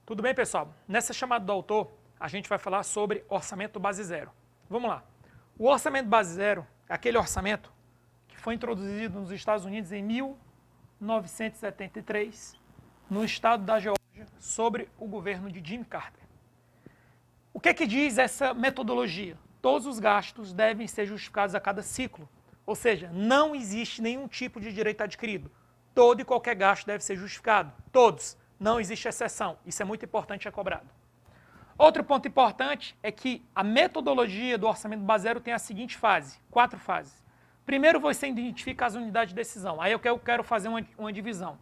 Tudo bem, pessoal? Nessa chamada do autor, a gente vai falar sobre orçamento base zero. Vamos lá. O orçamento base zero é aquele orçamento que foi introduzido nos Estados Unidos em 1973, no estado da Geórgia, sobre o governo de Jimmy Carter. O que é que diz essa metodologia? Todos os gastos devem ser justificados a cada ciclo, ou seja, não existe nenhum tipo de direito adquirido. Todo e qualquer gasto deve ser justificado, todos. Não existe exceção, isso é muito importante e é cobrado. Outro ponto importante é que a metodologia do orçamento base zero tem a seguinte fase, 4 fases. Primeiro você identifica as unidades de decisão, aí eu quero fazer uma divisão.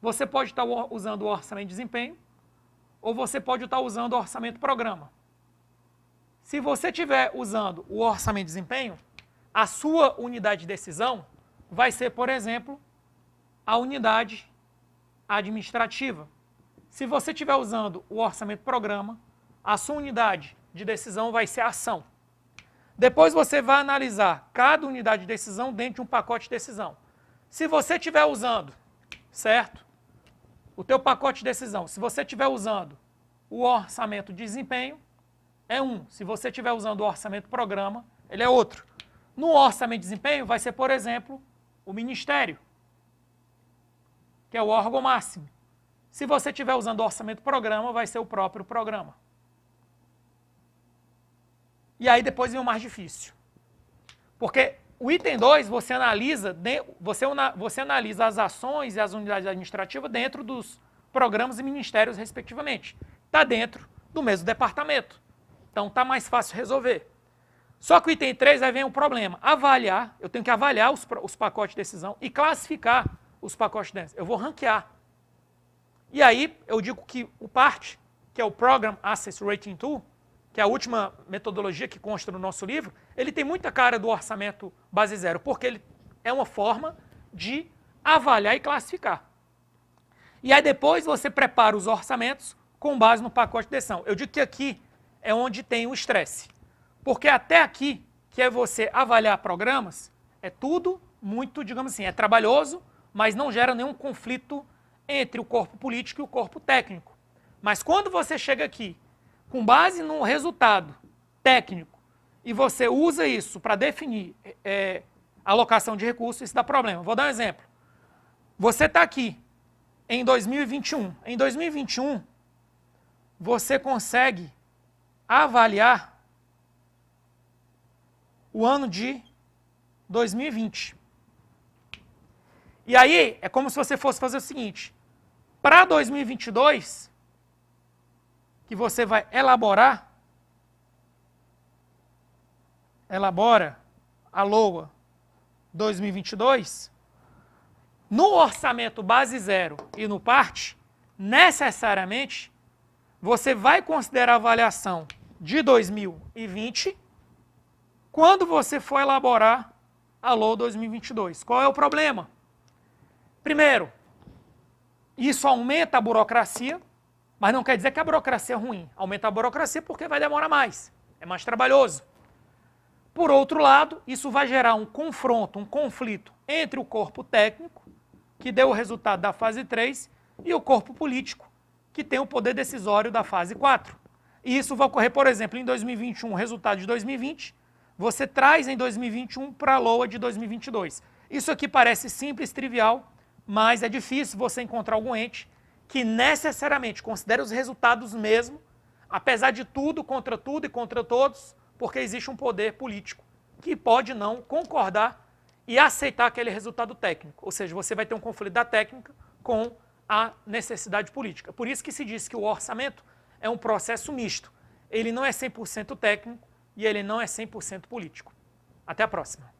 Você pode estar usando o orçamento de desempenho, ou você pode estar usando o orçamento programa. Se você estiver usando o orçamento de desempenho, a sua unidade de decisão vai ser, por exemplo, a unidade administrativa. Se você estiver usando o orçamento programa, a sua unidade de decisão vai ser a ação. Depois você vai analisar cada unidade de decisão dentro de um pacote de decisão. Se você estiver usando, certo? O teu pacote de decisão, se você estiver usando o orçamento de desempenho, é um. Se você estiver usando o orçamento programa, ele é outro. No orçamento de desempenho vai ser, por exemplo, o ministério, que é o órgão máximo. Se você estiver usando o orçamento programa, vai ser o próprio programa. E aí depois vem o mais difícil. Porque o item 2, você analisa as ações e as unidades administrativas dentro dos programas e ministérios, respectivamente. Está dentro do mesmo departamento. Então está mais fácil resolver. Só que o item 3 aí vem um problema. Avaliar, eu tenho que avaliar os pacotes de decisão e classificar os pacotes de decisão. Eu vou ranquear. E aí eu digo que o PART, que é o Program Assets Rating Tool, que é a última metodologia que consta no nosso livro, ele tem muita cara do orçamento base zero, porque ele é uma forma de avaliar e classificar. E aí depois você prepara os orçamentos com base no pacote de decisão. Eu digo que aqui é onde tem o estresse. Porque até aqui, que é você avaliar programas, é tudo muito, digamos assim, é trabalhoso, mas não gera nenhum conflito entre o corpo político e o corpo técnico. Mas quando você chega aqui, com base no resultado técnico, e você usa isso para definir alocação de recursos, isso dá problema. Vou dar um exemplo. Você está aqui em 2021. Em 2021, você consegue avaliar o ano de 2020. E aí, é como se você fosse fazer o seguinte, para 2022, que você vai elabora a LOA 2022, no orçamento base zero e no PART, necessariamente, você vai considerar a avaliação de 2020 quando você for elaborar a LOA 2022. Qual é o problema? Primeiro, isso aumenta a burocracia, mas não quer dizer que a burocracia é ruim. Aumenta a burocracia porque vai demorar mais, é mais trabalhoso. Por outro lado, isso vai gerar um confronto, um conflito entre o corpo técnico, que deu o resultado da fase 3, e o corpo político, que tem o poder decisório da fase 4. E isso vai ocorrer, por exemplo, em 2021, o resultado de 2020, você traz em 2021 para a LOA de 2022. Isso aqui parece simples, trivial, mas é difícil você encontrar algum ente que necessariamente considere os resultados mesmo, apesar de tudo e contra todos, porque existe um poder político que pode não concordar e aceitar aquele resultado técnico. Ou seja, você vai ter um conflito da técnica com a necessidade política. Por isso que se diz que o orçamento é um processo misto. Ele não é 100% técnico e ele não é 100% político. Até a próxima.